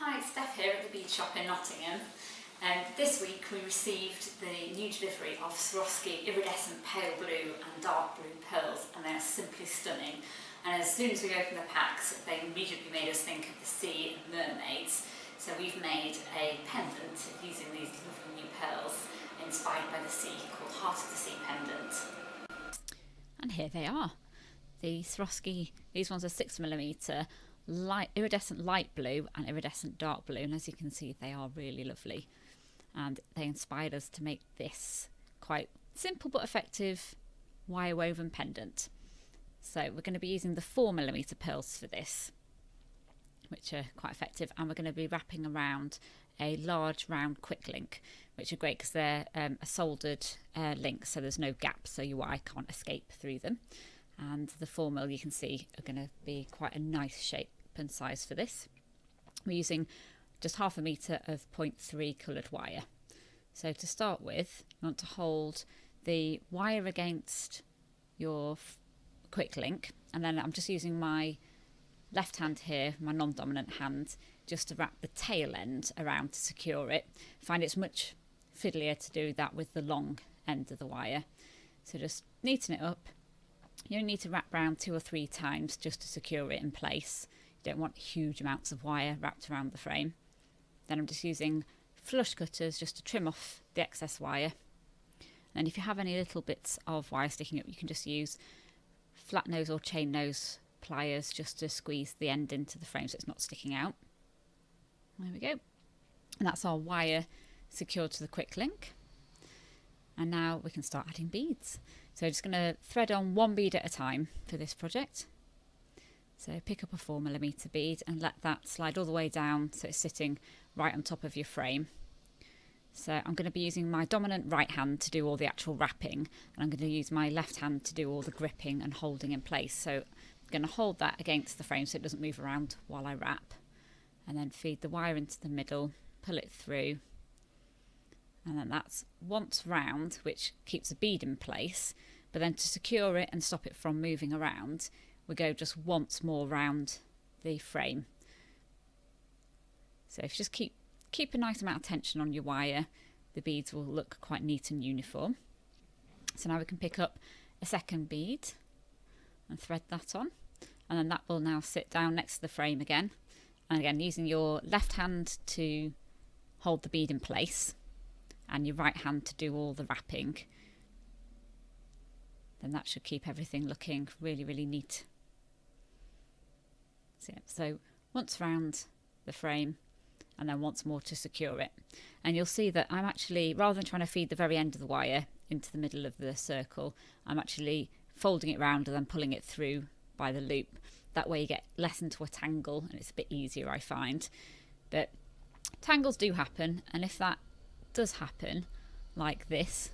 Hi, it's Steph here at the Bead shop in Nottingham. This week we received the new delivery of Swarovski iridescent pale blue and dark blue pearls, and they are simply stunning. And as soon as we opened the packs, they immediately made us think of the sea and mermaids. So we've made a pendant using these lovely new pearls inspired by the sea, called Heart of the Sea pendant. And here they are. The Swarovski, these ones are 6mm, iridescent light blue and iridescent dark blue, and as you can see they are really lovely, and they inspired us to make this quite simple but effective wire woven pendant. So we're going to be using the 4mm pearls for this, which are quite effective, and we're going to be wrapping around a large round quick link, which are great because they're a soldered link, so there's no gap, so your wire can't escape through them. And the 4mm, you can see, are going to be quite a nice shape and size for this. We're using just 1/2 metre of 0.3 coloured wire. So to start with, you want to hold the wire against your quick link, and then I'm just using my left hand here, my non-dominant hand, just to wrap the tail end around to secure it. I find it's much fiddlier to do that with the long end of the wire. So just neaten it up. You only need to wrap around 2 or 3 times just to secure it in place. You don't want huge amounts of wire wrapped around the frame. Then I'm just using flush cutters just to trim off the excess wire. And if you have any little bits of wire sticking up, you can just use flat nose or chain nose pliers just to squeeze the end into the frame so it's not sticking out. There we go. And that's our wire secured to the quick link. And now we can start adding beads. So I'm just going to thread on 1 bead at a time for this project. So pick up a 4mm bead and let that slide all the way down so it's sitting right on top of your frame. So I'm going to be using my dominant right hand to do all the actual wrapping, and I'm going to use my left hand to do all the gripping and holding in place. So I'm going to hold that against the frame so it doesn't move around while I wrap, and then feed the wire into the middle, pull it through, and then that's once round, which keeps the bead in place. But then to secure it and stop it from moving around, we go just once more round the frame. So if you just keep a nice amount of tension on your wire, the beads will look quite neat and uniform. So now we can pick up a second bead and thread that on, and then that will now sit down next to the frame again. And again, using your left hand to hold the bead in place and your right hand to do all the wrapping, then that should keep everything looking really, really neat. So once round the frame, and then once more to secure it. And you'll see that I'm actually, rather than trying to feed the very end of the wire into the middle of the circle, I'm actually folding it round and then pulling it through by the loop. That way you get less into a tangle, and it's a bit easier, I find. But tangles do happen, and if that does happen, like this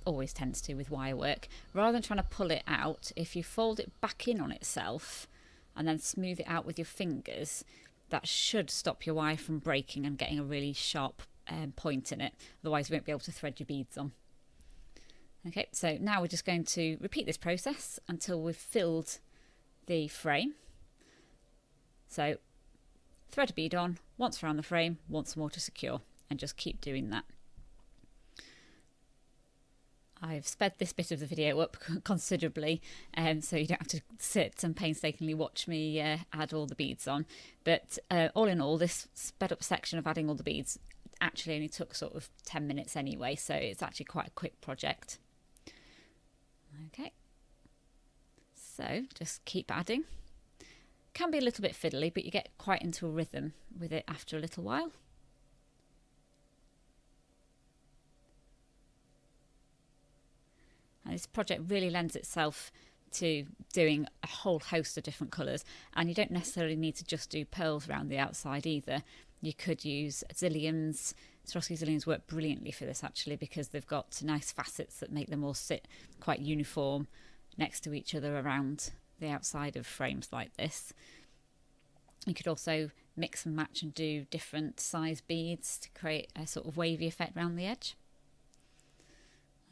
always tends to with wire work, rather than trying to pull it out, if you fold it back in on itself and then smooth it out with your fingers, that should stop your wire from breaking and getting a really sharp point in it. Otherwise you won't be able to thread your beads on. Okay, so now we're just going to repeat this process until we've filled the frame. So thread a bead on, once around the frame, once more to secure, and just keep doing that. I've sped this bit of the video up considerably, so you don't have to sit and painstakingly watch me add all the beads on. But all in all, this sped up section of adding all the beads actually only took sort of 10 minutes anyway, so it's actually quite a quick project. Okay, so just keep adding. Can be a little bit fiddly, but you get quite into a rhythm with it after a little while. And this project really lends itself to doing a whole host of different colours, and you don't necessarily need to just do pearls around the outside either. You could use zillions. Swarovski zillions work brilliantly for this actually, because they've got nice facets that make them all sit quite uniform next to each other around the outside of frames like this. You could also mix and match and do different size beads to create a sort of wavy effect around the edge.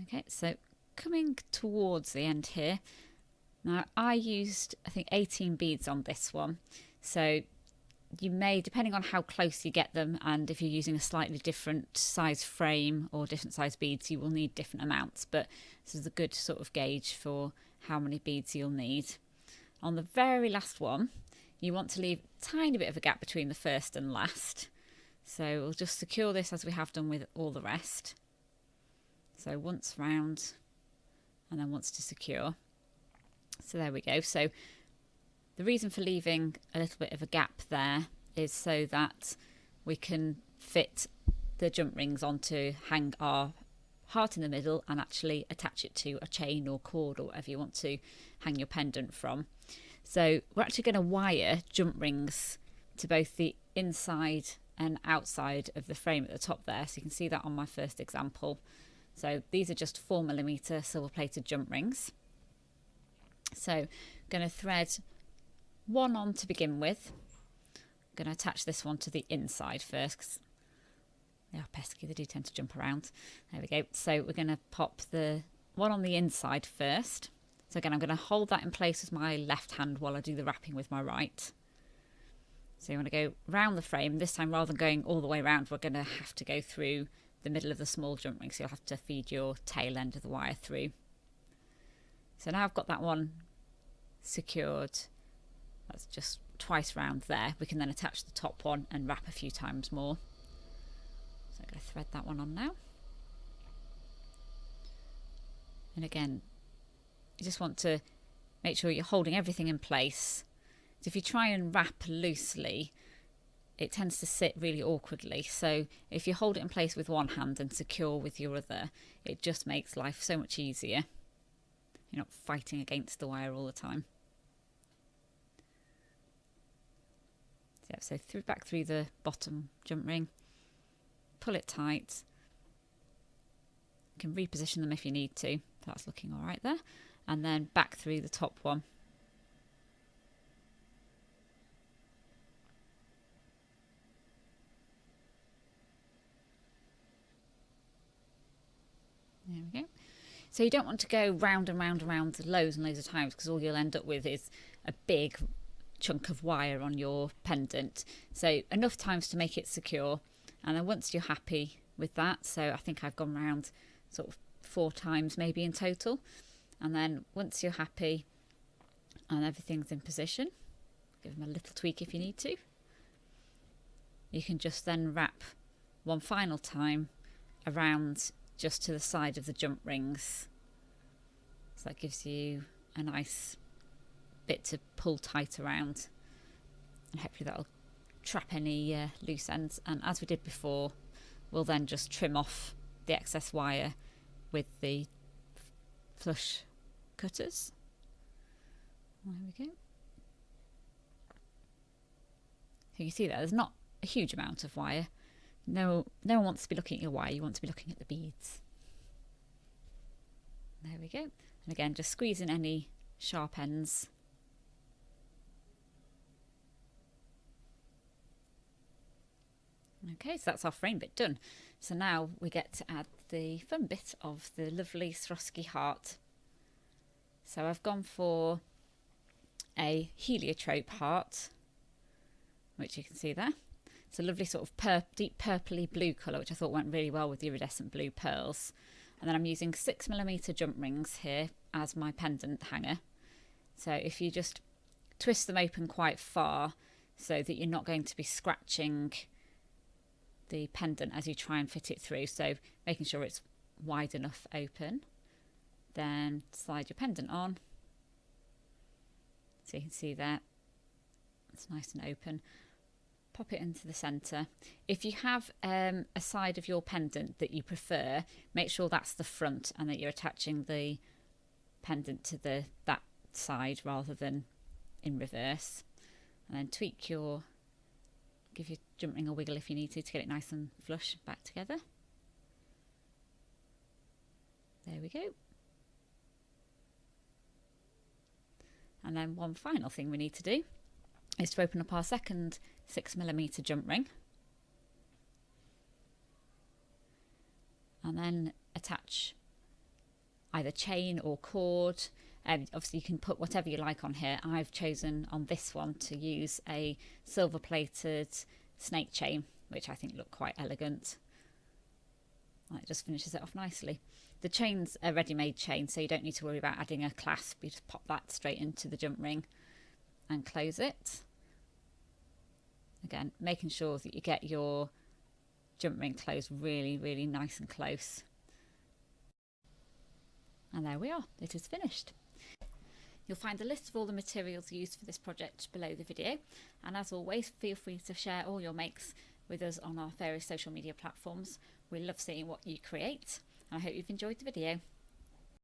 Okay, so coming towards the end here, now I used I think 18 beads on this one, so you may, depending on how close you get them, and if you're using a slightly different size frame or different size beads, you will need different amounts, but this is a good sort of gauge for how many beads you'll need. On the very last one, you want to leave a tiny bit of a gap between the first and last. So we'll just secure this as we have done with all the rest. So once round and then once to secure. So there we go. So the reason for leaving a little bit of a gap there is so that we can fit the jump rings onto hang our heart in the middle and actually attach it to a chain or cord or whatever you want to hang your pendant from. So we're actually going to wire jump rings to both the inside and outside of the frame at the top there. So you can see that on my first example. So these are just 4mm silver plated jump rings. So I'm going to thread one on to begin with. I'm going to attach this one to the inside first because they are pesky, they do tend to jump around. There we go. So we're going to pop the one on the inside first. So again, I'm going to hold that in place with my left hand while I do the wrapping with my right. So you want to go round the frame. This time, rather than going all the way around, we're going to have to go through the middle of the small jump ring. So you'll have to feed your tail end of the wire through. So now I've got that one secured. That's just twice round there. We can then attach the top one and wrap a few times more. So I'm going to thread that one on now. And again, you just want to make sure you're holding everything in place. So if you try and wrap loosely, it tends to sit really awkwardly. So if you hold it in place with one hand and secure with your other, it just makes life so much easier. You're not fighting against the wire all the time. So back through the bottom jump ring, pull it tight. You can reposition them if you need to. That's looking all right there. And then back through the top one. There we go. So you don't want to go round and round and round loads and loads of times, because all you'll end up with is a big chunk of wire on your pendant. So enough times to make it secure, and then once you're happy with that, so I think I've gone round sort of 4 times maybe in total, and then once you're happy and everything's in position, give them a little tweak if you need to, you can just then wrap one final time around just to the side of the jump rings. So that gives you a nice bit to pull tight around, and hopefully that'll trap any loose ends. And as we did before, we'll then just trim off the excess wire with the flush cutters. There we go. So you see that there's not a huge amount of wire. No one wants to be looking at your wire, you want to be looking at the beads. There we go. And again, just squeeze in any sharp ends. Okay, so that's our frame bit done. So now we get to add the fun bit of the lovely Swarovski heart. So I've gone for a heliotrope heart, which you can see there. It's a lovely sort of deep purpley blue colour, which I thought went really well with the iridescent blue pearls. And then I'm using 6mm jump rings here as my pendant hanger. So if you just twist them open quite far so that you're not going to be scratching the pendant as you try and fit it through, so making sure it's wide enough open, then slide your pendant on. So you can see that it's nice and open. Pop it into the centre. If you have a side of your pendant that you prefer, make sure that's the front and that you're attaching the pendant to that side rather than in reverse. And then give your jump ring a wiggle if you need to get it nice and flush back together. There we go. And then one final thing we need to do is to open up our second 6mm jump ring, and then attach either chain or cord. Obviously you can put whatever you like on here. I've chosen on this one to use a silver plated snake chain, which I think look quite elegant. It just finishes it off nicely. The chain's a ready-made chain, so you don't need to worry about adding a clasp. You just pop that straight into the jump ring and close it. Again, making sure that you get your jump ring closed really, really nice and close. And there we are, it is finished. You'll find a list of all the materials used for this project below the video, and as always, feel free to share all your makes with us on our various social media platforms. We love seeing what you create, and I hope you've enjoyed the video.